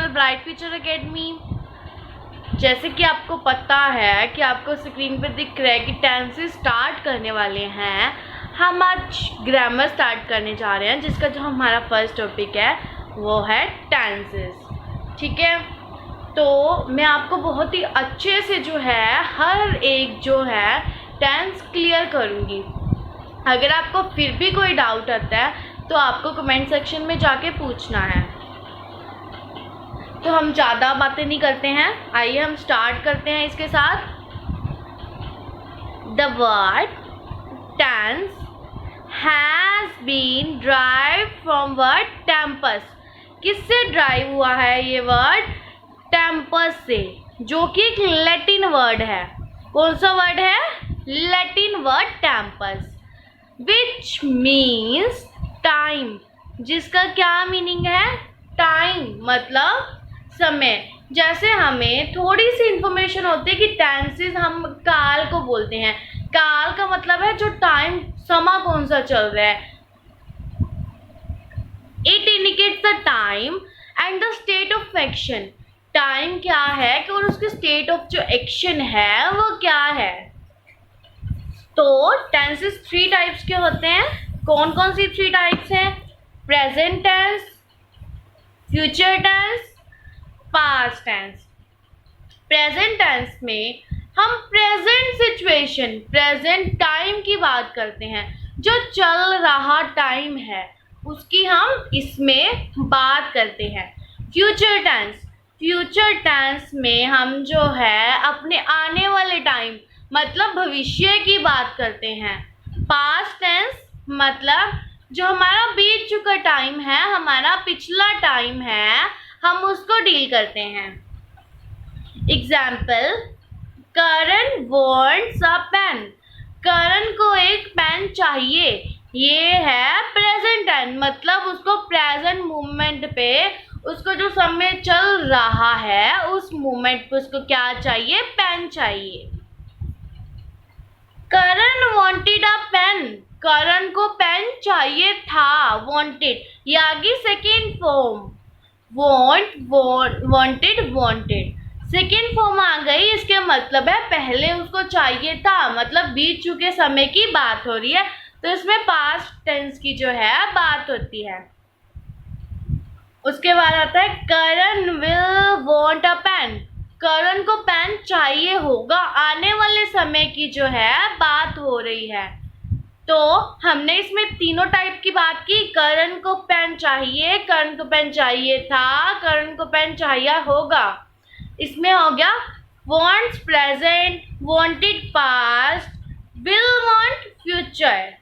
Channel bright future academy. जैसे कि आपको पता है कि आपको स्क्रीन पे दिख रहा है कि टेंसेस स्टार्ट करने वाले हैं। हम आज ग्रामर स्टार्ट करने जा रहे हैं, जिसका जो हमारा फर्स्ट टॉपिक है वो है टेंसेस। ठीक है, तो मैं आपको बहुत ही अच्छे से जो है हर एक जो है टेंस क्लियर करूँगी। अगर आपको फिर भी कोई डाउट आता है तो आपको कमेंट सेक्शन में जाके पूछना है। तो हम ज़्यादा बातें नहीं करते हैं, आइए हम स्टार्ट करते हैं इसके साथ। The word tense has been drive from word tempus. किससे ड्राइव हुआ है ये वर्ड? टेम्पस से, जो कि एक लैटिन वर्ड है। कौन सा वर्ड है? Latin word Tempest, which means time, जिसका क्या मीनिंग है? टाइम मतलब समय। जैसे हमें थोड़ी सी इंफॉर्मेशन होती है कि टेंसेस हम काल को बोलते हैं। काल का मतलब है जो टाइम, समा कौन सा चल रहा है। It indicates the time and the state of action. Time क्या है कि और उसके स्टेट ऑफ जो एक्शन है वो क्या है। तो टेंसेस 3 टाइप्स के होते हैं। कौन कौन सी 3 टाइप्स हैं? Present tense, future tense, past tense. Present tense में हम प्रेजेंट सिचुएशन, प्रेजेंट टाइम की बात करते हैं। जो चल रहा टाइम है उसकी हम इसमें बात करते हैं। फ्यूचर टेंस, फ्यूचर टेंस में हम जो है अपने आने वाले टाइम मतलब भविष्य की बात करते हैं। पास्ट टेंस मतलब जो हमारा बीत चुका टाइम है, हमारा पिछला टाइम है, हम उसको डील करते हैं। Example, Karan wants a pen. Karan को एक पेन चाहिए। ये है प्रेजेंट टेंस, मतलब उसको प्रेजेंट मोमेंट पे, उसको जो समय चल रहा है उस मोमेंट पे उसको क्या चाहिए? पेन चाहिए। करण वांटेड अ पेन, करण को पेन चाहिए था। वांटेड यागी second form, wanted wanted second form आ गई। इसके मतलब है पहले उसको चाहिए था, मतलब बीत चुके समय की बात हो रही है, तो इसमें पास्ट टेंस की जो है बात होती है। उसके बाद आता है करण will want a pen. Karan को पेन चाहिए होगा, आने वाले समय की जो है बात हो रही है। तो हमने इसमें तीनों टाइप की बात की। करण को पेन चाहिए, करण को पेन चाहिए था, करण को पेन चाहिए होगा। इसमें हो गया wants present, wanted past, will want future.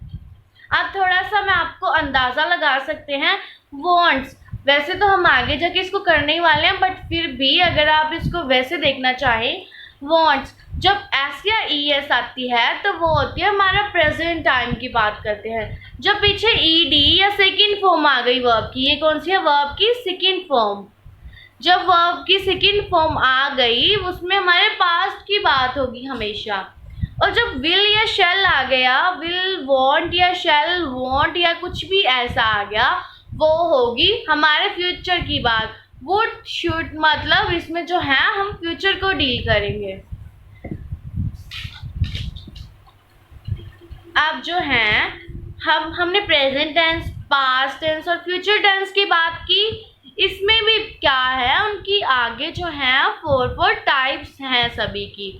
अब थोड़ा सा मैं आपको अंदाजा लगा सकते हैं। wants, वैसे तो हम आगे जाके इसको करने ही वाले हैं, बट फिर भी अगर आप इसको वैसे देखना चाहें, wants जब एस या ई एस आती है तो वो होती है हमारा प्रेजेंट टाइम की बात करते हैं। जब पीछे ई डी या सेकेंड फॉर्म आ गई वर्ब की, ये कौन सी है? वर्ब की सेकेंड फॉर्म। जब वर्ब की सेकेंड फॉर्म आ गई उसमें हमारे पास्ट की बात होगी हमेशा। और जब विल या शैल आ गया, विल वांट या शैल वांट या कुछ भी ऐसा आ गया, वो होगी हमारे फ्यूचर की बात। वुड शुड मतलब इसमें जो है हम फ्यूचर को डील करेंगे। अब जो है हमने प्रेजेंट टेंस, पास्ट टेंस और फ्यूचर टेंस की बात की। इसमें भी क्या है, उनकी आगे जो है 4 टाइप्स हैं सभी की।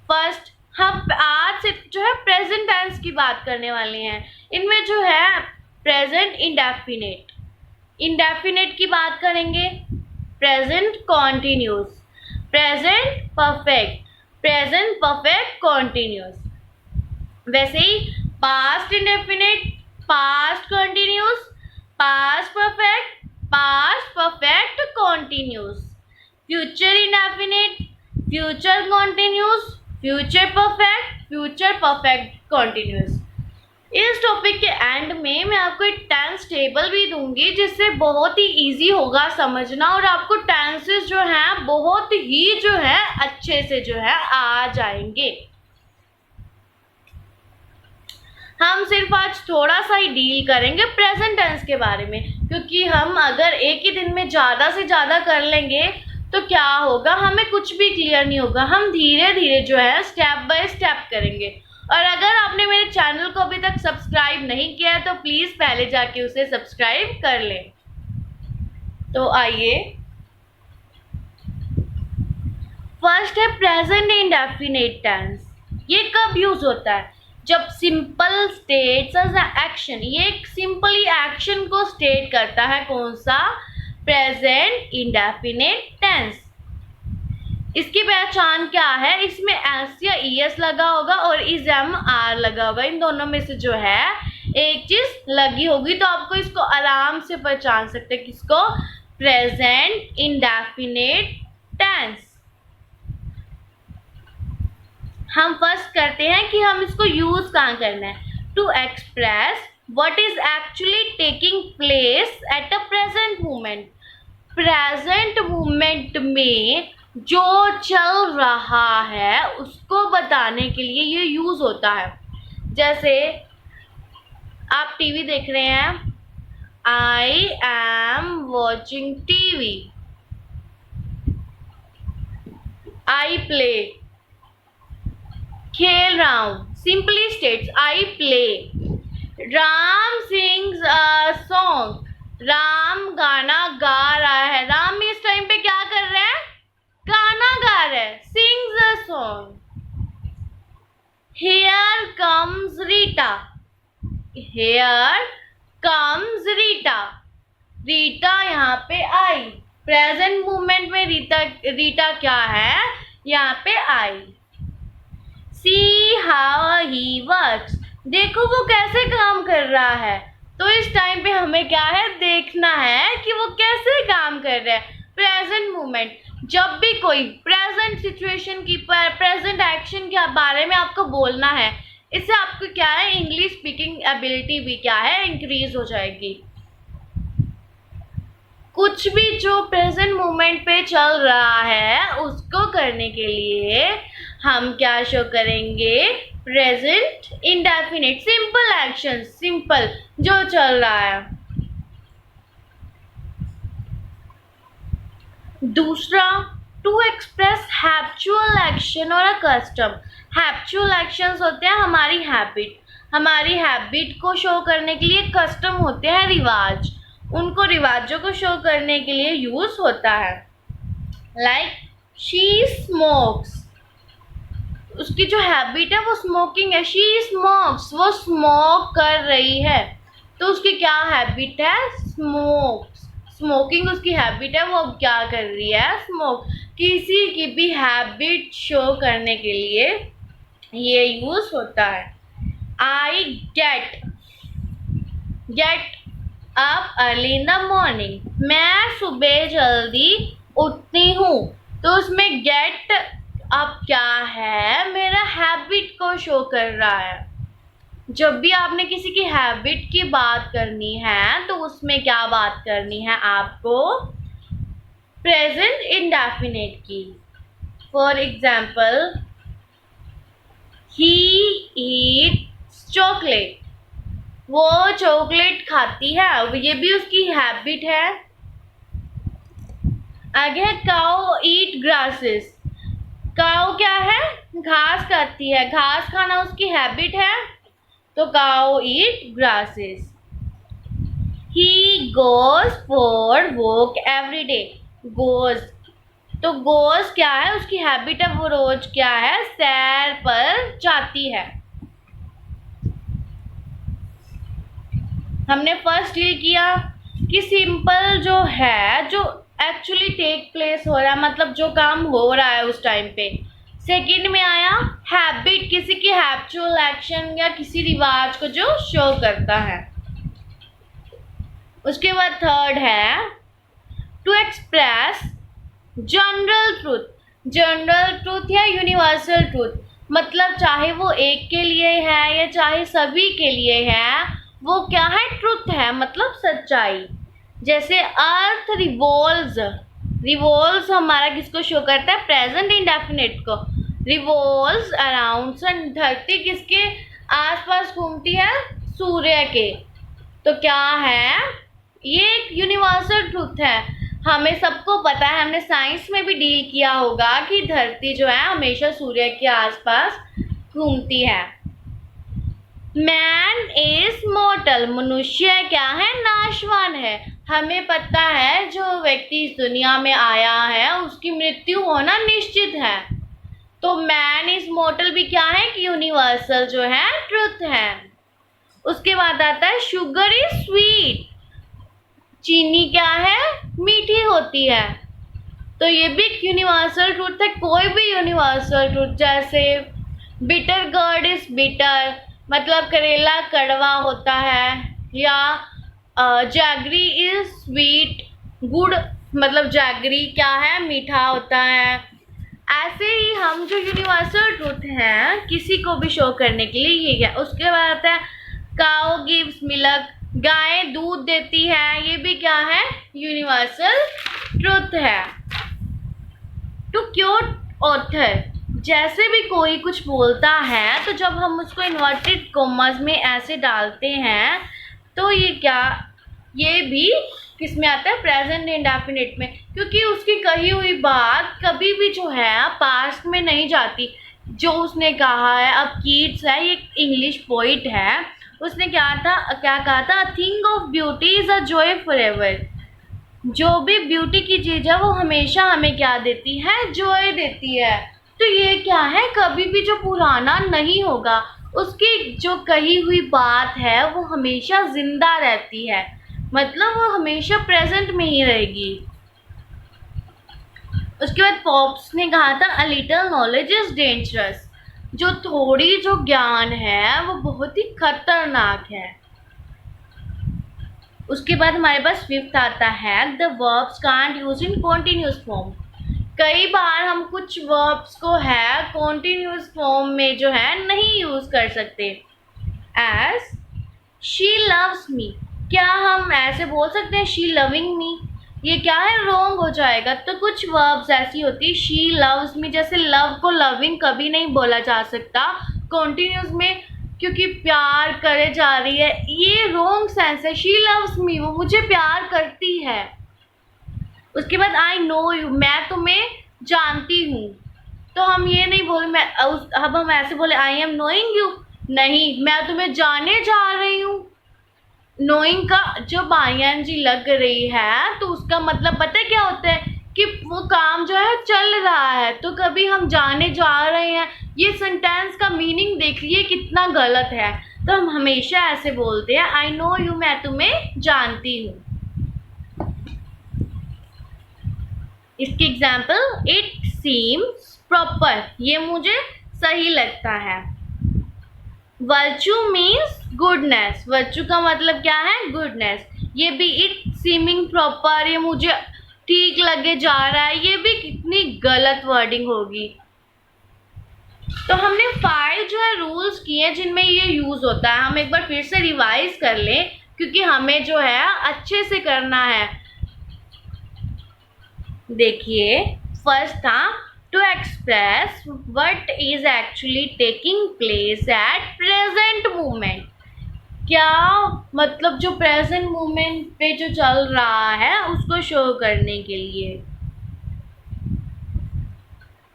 फर्स्ट, हम आज से जो है प्रेजेंट टेंस की बात करने वाले हैं। इनमें जो है प्रेजेंट इंडेफिनिट, इंडेफिनिट की बात करेंगे। Present continuous, present perfect, present perfect continuous. वैसे ही past indefinite, past continuous, past perfect, past perfect continuous. Future indefinite, future continuous, future perfect, future perfect continuous. इस टॉपिक के एंड में मैं आपको एक टेंस टेबल भी दूंगी, जिससे बहुत ही इजी होगा समझना और आपको टेंसेस जो हैं बहुत ही जो है अच्छे से जो है आ जाएंगे। हम सिर्फ आज थोड़ा सा ही डील करेंगे प्रेजेंट टेंस के बारे में, क्योंकि हम अगर एक ही दिन में ज़्यादा से ज़्यादा कर लेंगे तो क्या होगा, हमें कुछ भी क्लियर नहीं होगा। हम धीरे धीरे जो है स्टेप बाय स्टेप करेंगे। और अगर आपने मेरे चैनल को अभी तक सब्सक्राइब नहीं किया है तो प्लीज़ पहले जाके उसे सब्सक्राइब कर लें। तो आइए, फर्स्ट है प्रेजेंट इंडेफिनिट टेंस। ये कब यूज होता है, जब सिंपल स्टेट्स एज एक्शन। ये एक सिंपली एक्शन को स्टेट करता है। कौन सा, प्रेजेंट इंडेफिनिट टेंस। इसकी पहचान क्या है, इसमें एस या ईएस लगा होगा और इज एम आर लगा होगा। इन दोनों में से जो है एक चीज लगी होगी, तो आपको इसको आराम से पहचान सकते हैं। किसको, प्रेजेंट इंडेफिनिट टेंस। हम फर्स्ट करते हैं कि हम इसको यूज कहाँ करना है, to express what is actually taking place at a present moment. Present moment में जो चल रहा है उसको बताने के लिए ये यूज होता है। जैसे आप टीवी देख रहे हैं, I am watching TV. I play, खेल रहा हूं। Simply states I play. Ram sings a song. Ram गाना गा रहा है। राम इस टाइम पे क्या कर रहे हैं, गाना गा रहे हैं, sings a song. Here comes Rita. Here comes Rita. Rita यहाँ पे आई। प्रेजेंट मोमेंट में रीटा क्या है, यहाँ पे आई। See how he works। देखो वो कैसे काम कर रहा है। तो इस टाइम पे हमें क्या है, देखना है कि वो कैसे काम कर रहा है। प्रेजेंट मोमेंट, जब भी कोई प्रेजेंट सिचुएशन की प्रेजेंट एक्शन के बारे में आपको बोलना है, इससे आपको क्या है, इंग्लिश स्पीकिंग एबिलिटी भी क्या है, इंक्रीज हो जाएगी। कुछ भी जो प्रेजेंट मोमेंट पे चल रहा है उसको करने के लिए हम क्या शो करेंगे, present indefinite simple action, simple जो चल रहा है। दूसरा, टू एक्सप्रेस हैबिचुअल एक्शन और अ कस्टम। हैबिचुअल एक्शंस होते हैं हमारी हैबिट, हमारी हैबिट को शो करने के लिए। कस्टम होते हैं रिवाज, उनको रिवाजों को शो करने के लिए यूज होता है। लाइक शी स्मोक्स, उसकी जो हैबिट है वो स्मोकिंग है। शी स्मोक्स, वो स्मोक कर रही है, तो उसकी क्या हैबिट है, स्मोकिंग उसकी हैबिट है, वो अब क्या कर रही है, स्मोक। किसी की भी हैबिट शो करने के लिए ये यूज होता है। I get up early in the morning. मैं सुबह जल्दी उठती हूँ, तो उसमें गेट अप क्या है, मेरा हैबिट को शो कर रहा है। जब भी आपने किसी की हैबिट की बात करनी है तो उसमें क्या बात करनी है आपको, प्रेजेंट इंडेफिनिट की। For example, he eats chocolate, वो चॉकलेट खाती है, ये भी उसकी हैबिट है। आगे है काउ ईट ग्रासेस। काउ क्या है, घास खाती है, घास खाना उसकी हैबिट है, तो cow eat grasses. He goes for walk every day. Goes, तो गोज क्या है, उसकी हैबिट है, वो रोज क्या है, सैर पर जाती है। हमने फर्स्ट डील किया कि सिंपल जो है, जो एक्चुअली टेक प्लेस हो रहा है, मतलब जो काम हो रहा है उस टाइम पे। सेकंड में आया हैबिट, किसी की हैबिचुअल एक्शन या किसी रिवाज को जो शो करता है। उसके बाद थर्ड है to express general truth. General truth या यूनिवर्सल ट्रूथ, मतलब चाहे वो एक के लिए है या चाहे सभी के लिए है, वो क्या है, ट्रूथ है, मतलब सच्चाई। जैसे अर्थ रिवॉल्व्स हमारा किसको शो करता है, प्रेजेंट इंडेफिनिट को। Revolves around sun. धरती किसके आसपास घूमती है सूर्य के। तो क्या है, ये एक यूनिवर्सल ट्रूथ है, हमें सबको पता है, हमने साइंस में भी डील किया होगा कि धरती जो है हमेशा सूर्य के आसपास घूमती है। मैन इज मॉर्टल, मनुष्य क्या है, नाशवान है। हमें पता है जो व्यक्ति इस दुनिया में आया है उसकी मृत्यु होना निश्चित है। तो मैन इज मॉर्टल भी क्या है कि यूनिवर्सल जो है ट्रुथ है। उसके बाद आता है शुगर इज स्वीट, चीनी क्या है, मीठी होती है। तो ये भी एक यूनिवर्सल ट्रूथ है। कोई भी यूनिवर्सल ट्रूथ, जैसे बिटर गर्ड इज बिटर, मतलब करेला कड़वा होता है, या जैगरी इज स्वीट, गुड़ मतलब जैगरी क्या है, मीठा होता है। ऐसे ही हम जो यूनिवर्सल ट्रूथ हैं किसी को भी शो करने के लिए ये क्या। उसके बाद आता है काउ गिव्स मिल्क, गाय दूध देती है, ये भी क्या है, यूनिवर्सल ट्रूथ है। टू क्योट ऑथर, जैसे भी कोई कुछ बोलता है तो जब हम उसको इन्वर्टेड कॉमास में ऐसे डालते हैं तो ये क्या, ये भी किस में आता है, प्रेजेंट इंडेफिनिट में, क्योंकि उसकी कही हुई बात कभी भी जो है पास्ट में नहीं जाती। जो उसने कहा है, अब कीट्स है, ये इंग्लिश पोइट है, उसने क्या कहा था, a thing of beauty is a joy forever, जो भी ब्यूटी की चीज है वो हमेशा हमें क्या देती है, जॉय देती है। तो ये क्या है, कभी भी जो पुराना नहीं होगा उसकी जो कही हुई बात है वो हमेशा जिंदा रहती है, मतलब वो हमेशा प्रेजेंट में ही रहेगी। उसके बाद पॉप्स ने कहा था a little knowledge is dangerous, जो थोड़ी जो ज्ञान है वो बहुत ही खतरनाक है। उसके बाद हमारे पास फिफ्थ आता है the verbs can't use in continuous form. कई बार हम कुछ वर्ब्स को है कॉन्टिन्यूस फॉर्म में जो है नहीं यूज कर सकते। एज शी लव्स मी, क्या हम ऐसे बोल सकते हैं शी लविंग मी, ये क्या है, रॉन्ग हो जाएगा। तो कुछ वर्ब्स ऐसी होती है, शी लव्स मी, जैसे लव को लविंग कभी नहीं बोला जा सकता कॉन्टिन्यूस में, क्योंकि प्यार करे जा रही है, ये रॉन्ग सेंस है। शी लव्स मी, वो मुझे प्यार करती है। उसके बाद आई नो यू, मैं तुम्हें जानती हूँ, तो हम ये नहीं बोले, अब हम ऐसे बोले आई एम नोइंग यू, नहीं, मैं तुम्हें जाने जा रही हूँ। नोइंग का जब ING लग रही है तो उसका मतलब पता है क्या होता है कि वो काम जो है चल रहा है, तो कभी हम जाने जा रहे हैं, ये सेंटेंस का मीनिंग देखिए कितना गलत है। तो हम हमेशा ऐसे बोलते हैं आई नो यू, मैं तुम्हें जानती हूँ। इसकी एग्जाम्पल इट सीम्स प्रॉपर, ये मुझे सही लगता है। वर्चू मीन्स गुडनेस, वर्चू का मतलब क्या है, गुडनेस। ये भी इट सीमिंग प्रॉपर, ये मुझे ठीक लगे जा रहा है, ये भी कितनी गलत वर्डिंग होगी। तो हमने 5 जो है रूल्स किए जिनमें ये यूज होता है। हम एक बार फिर से रिवाइज कर लें क्योंकि हमें जो है अच्छे से करना है। देखिए, फर्स्ट था to express what is actually taking place at present moment, क्या मतलब जो प्रेजेंट मोमेंट पे जो चल रहा है उसको शो करने के लिए।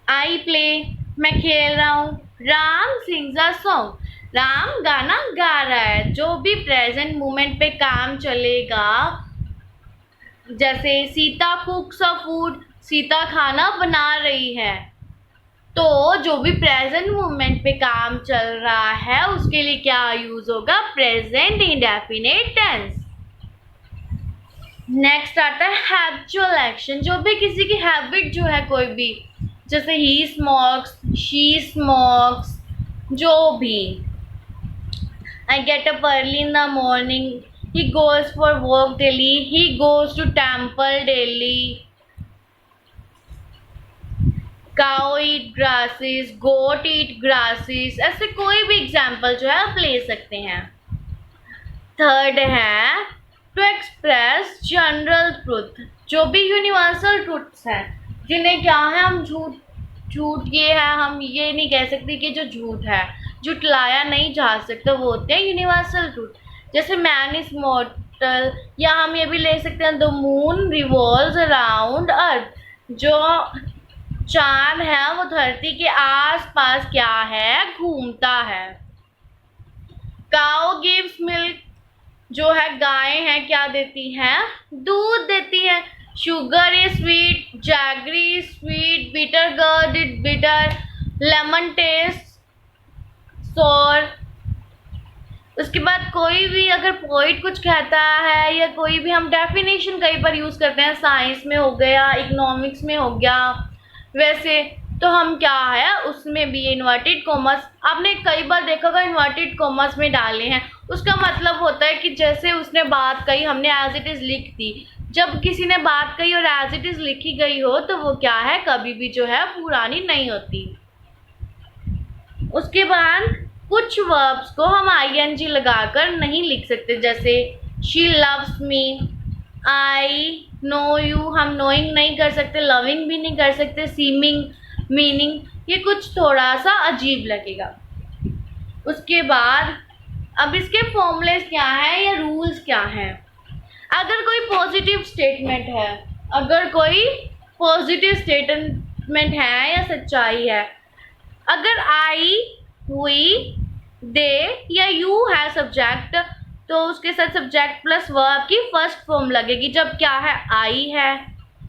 आई प्ले, मैं खेल रहा हूँ। Ram sings a song, Ram गाना गा रहा है। जो भी प्रेजेंट मोमेंट पे काम चलेगा, जैसे सीता कुक्स अ फूड, सीता खाना बना रही है, तो जो भी प्रेजेंट मोमेंट पे काम चल रहा है उसके लिए क्या यूज होगा, प्रेजेंट इंडेफिनिट टेंस। नेक्स्ट आता है हैबिचुअल एक्शन, जो भी किसी की हैबिट जो है कोई भी, जैसे ही स्मोक्स, शी स्मोक्स, जो भी। I get up early in the morning, he goes for walk daily, he goes to temple daily, cow eat grasses, goat eat grasses, ऐसे कोई भी एग्जाम्पल जो है आप ले सकते हैं। थर्ड है टू एक्सप्रेस जनरल ट्रूथ, जो भी यूनिवर्सल ट्रूथ्स हैं जिन्हें क्या है हम झूठ ये है, हम ये नहीं कह सकते कि जो झूठ है, जुटलाया नहीं जा सकता, वो होते हैं यूनिवर्सल ट्रूथ। जैसे मैन इज मॉर्टल, या हम ये भी ले सकते हैं द मून रिवॉल्व्स अराउंड अर्थ, जो चांद है वो धरती के आसपास क्या है, घूमता है। काउ गिव्स मिल्क, जो है गायें हैं क्या देती हैं, दूध देती है। Sugar is sweet, jaggery is sweet, bitter gourd is bitter, lemon taste sour. उसके बाद कोई भी अगर पोइट कुछ कहता है, या कोई भी हम डेफिनेशन कई बार यूज करते हैं, साइंस में हो गया, इकोनॉमिक्स में हो गया, वैसे तो हम क्या है उसमें भी इन्वर्टेड कॉमर्स, आपने कई बार देखा होगा इन्वर्टेड कॉमर्स में डाले हैं। उसका मतलब होता है कि जैसे उसने बात कही, हमने एज इट इज लिख दी। जब किसी ने बात कही और एज इट इज लिखी गई हो तो वो क्या है, कभी भी जो है पुरानी नहीं होती। उसके बाद कुछ वर्ब्स को हम ing लगाकर नहीं लिख सकते, जैसे she loves me, I know you, हम नोइंग नहीं कर सकते, लविंग भी नहीं कर सकते, सीमिंग, मीनिंग, ये कुछ थोड़ा सा अजीब लगेगा। उसके बाद अब इसके फॉर्मूलेस क्या है या रूल्स क्या हैं। अगर कोई पॉजिटिव स्टेटमेंट है, अगर कोई पॉजिटिव स्टेटमेंट है या सच्चाई है, अगर आई, वी, दे या यू है सब्जेक्ट, तो उसके साथ सब्जेक्ट प्लस वर्ब की फर्स्ट फॉर्म लगेगी। जब क्या है, आई है,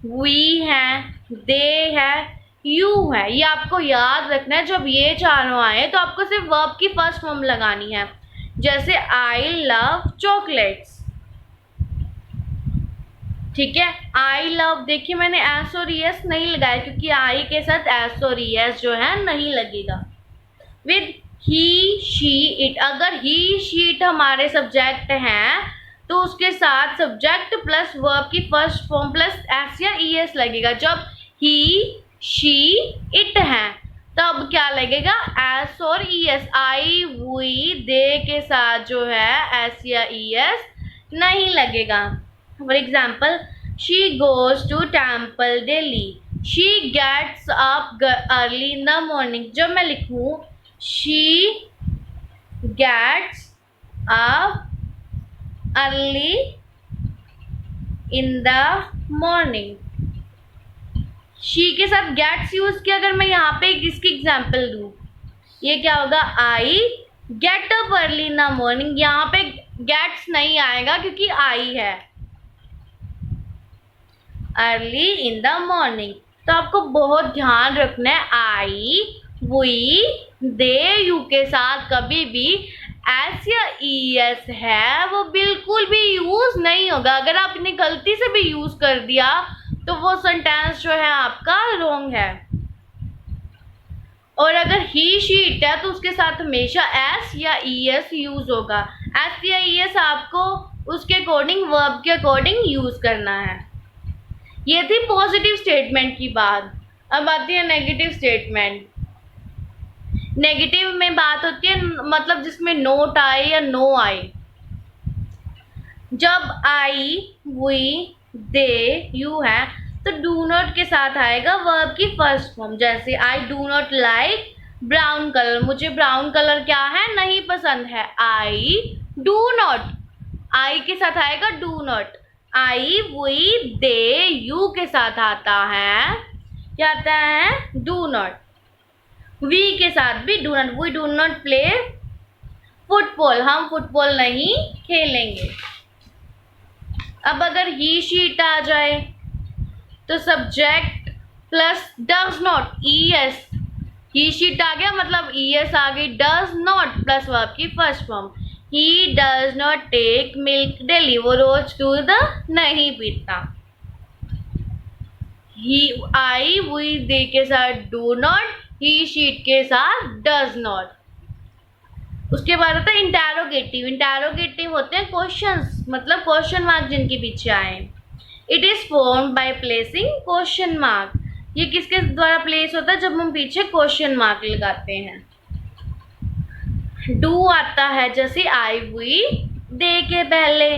वी है, दे है, यू है। ये आपको याद रखना है, जब ये चारों आए तो आपको सिर्फ वर्ब की फर्स्ट फॉर्म लगानी है। जैसे आई लव चॉकलेट्स, ठीक है। आई लव, देखिए मैंने एस और एस नहीं लगाया क्योंकि आई के साथ एस और एस जो है नहीं लगेगा। विद ही, शी, इट, अगर ही, शी, इट हमारे सब्जेक्ट हैं तो उसके साथ सब्जेक्ट प्लस वर्ब की फर्स्ट फॉर्म प्लस एस या एस लगेगा। जब ही, शी, इट है तब क्या लगेगा, एस और एस। आई, वी, दे के साथ जो है एस या एस नहीं लगेगा। For example, she goes to temple daily, she gets up early in the morning. जब मैं लिखूं she gets up early in the morning, she के साथ गेट्स यूज किया। अगर मैं यहाँ पे इसकी एग्जाम्पल दूं, ये क्या होगा, I get up early in the morning. यहाँ पे गेट्स नहीं आएगा क्योंकि आई है, अर्ली इन द मॉर्निंग। तो आपको बहुत ध्यान रखना है, आई, वी, दे, यू के साथ कभी भी एस या एस है वो बिल्कुल भी यूज नहीं होगा। अगर आपने गलती से भी यूज कर दिया तो वो सेंटेंस जो है आपका रॉन्ग है। और अगर ही, शी, इट है तो उसके साथ हमेशा एस या एस यूज होगा। एस या एस आपको उसके अकॉर्डिंग, वर्ब के अकॉर्डिंग यूज करना है। ये थी पॉजिटिव स्टेटमेंट की बात। अब आती है नेगेटिव स्टेटमेंट। नेगेटिव में बात होती है मतलब जिसमें नोट आए या नो आए। जब आई, वी, दे, यू है तो डू नॉट के साथ आएगा वर्ब की फर्स्ट फॉर्म। जैसे I do not like brown colour, मुझे ब्राउन कलर क्या है, नहीं पसंद है। आई डू नॉट, आई के साथ आएगा do not. I, we, they, you के साथ आता है, क्या आता है, डू नॉट। वी के साथ भी do not, we do not play football, हम फुटबॉल नहीं खेलेंगे। अब अगर ही, शी, इट आ जाए तो subject plus does not, ES, he, she, it आ गया मतलब ईएस आ गई। डज नॉट प्लस वर्ब की first form, he does not take milk daily, वो रोज दूध नहीं पीता। ही, आई, वी, दे के साथ do not, he, she, it के साथ डज नॉट। उसके बाद होता है इंटेरोगेटिव। इंटेरोगेटिव होते हैं क्वेश्चंस, मतलब क्वेश्चन मार्क जिनके पीछे आए। It is formed by placing question mark. ये किसके द्वारा प्लेस होता है, जब हम पीछे क्वेश्चन मार्क लगाते हैं। डू आता है जैसे आई, वी, दे के पहले।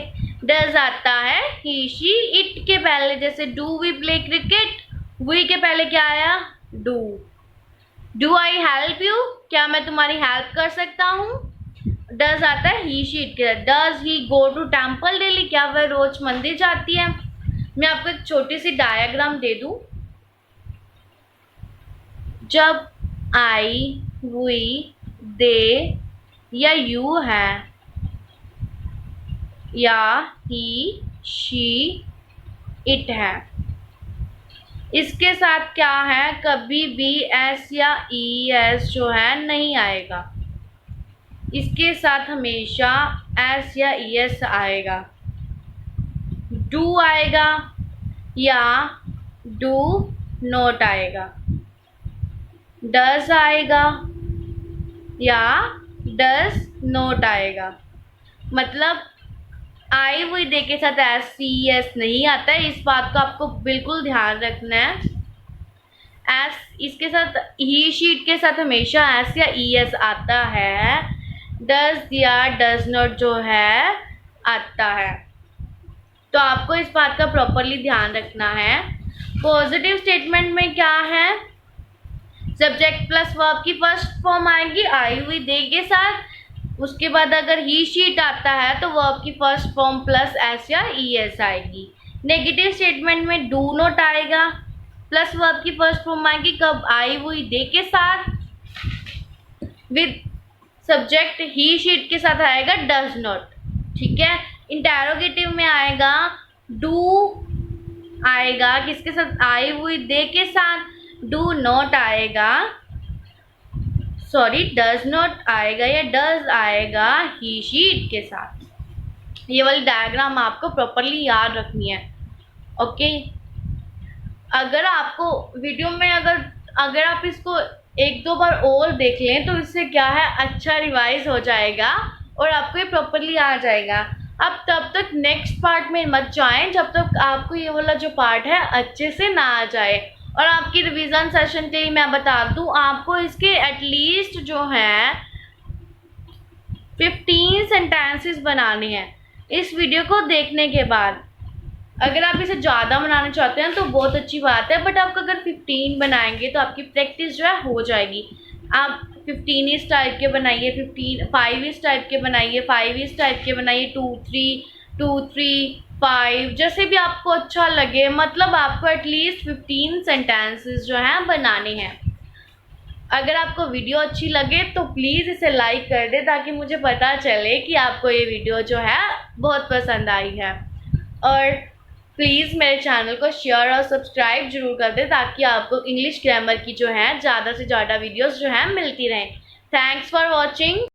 डज आता है ही, शी, इट के पहले, जैसे do we play cricket, we के पहले क्या आया, do. Do I help you, क्या मैं तुम्हारी हेल्प कर सकता हूँ। डज आता है ही शीट के साथ। Does he go to temple daily, क्या वह रोज मंदिर जाती है। मैं आपको एक छोटी सी डायग्राम दे दूं। जब आई, वी, दे या यू है, या ही, शी, इट है, इसके साथ क्या है, कभी भी एस या ई एस जो है नहीं आएगा। इसके साथ हमेशा एस या ई एस आएगा। डू आएगा या डू नॉट आएगा। डज आएगा या डज नॉट आएगा। मतलब आई हुई दे के साथ एस सी एस नहीं आता है, इस बात का आपको बिल्कुल ध्यान रखना है। एस इसके साथ ही शीट के साथ हमेशा एस या ई एस आता है। डज या डज नॉट जो है आता है। तो आपको इस बात का प्रॉपरली ध्यान रखना है। पॉजिटिव स्टेटमेंट में क्या है, सब्जेक्ट प्लस वर्ब की फर्स्ट फॉर्म आएगी आई हुई दे के साथ। उसके बाद अगर ही शीट आता है तो वर्ब की फर्स्ट फॉर्म प्लस एस या ई एस आएगी। नेगेटिव स्टेटमेंट में डू नॉट आएगा, प्लस वर्ब की फर्स्ट फॉर्म आएगी कब, आई हुई दे के साथ, विद सब्जेक्ट ही शीट के साथ आएगा डज नॉट। ठीक है। इंटेरोगेटिव में आएगा डू आएगा किसके साथ, आई हुई दे के साथ। डू नॉट आएगा, सॉरी डज नॉट आएगा या डज आएगा ही शीट के साथ। ये वाली डायग्राम आपको प्रॉपरली याद रखनी है। ओके। अगर आपको वीडियो में अगर आप इसको एक दो बार और देख लें तो इससे क्या है, अच्छा रिवाइज हो जाएगा और आपको ये प्रॉपरली आ जाएगा। अब तब तक नेक्स्ट पार्ट में मत जाएं जब तक आपको ये वाला जो पार्ट है अच्छे से ना आ जाए। और आपकी रिवीजन सेशन के लिए मैं बता दूं, आपको इसके एटलीस्ट जो है 15 सेंटेंसेस बनाने हैं इस वीडियो को देखने के बाद। अगर आप इसे ज़्यादा बनाना चाहते हैं तो बहुत अच्छी बात है, बट आप अगर 15 बनाएंगे तो आपकी प्रैक्टिस जो है हो जाएगी। आप 15 इस टाइप के बनाइए, 5 इस टाइप के बनाइए, 5 इस टाइप के बनाइए, 2 3 5, जैसे भी आपको अच्छा लगे। मतलब आपको एटलीस्ट 15 सेंटेंसेस जो हैं बनाने हैं। अगर आपको वीडियो अच्छी लगे तो प्लीज़ इसे लाइक कर दे ताकि मुझे पता चले कि आपको ये वीडियो जो है बहुत पसंद आई है। और प्लीज़ मेरे चैनल को शेयर और सब्सक्राइब जरूर कर दे ताकि आपको इंग्लिश ग्रामर की जो है ज़्यादा से ज़्यादा वीडियोस जो हैं मिलती रहें। Thanks for watching.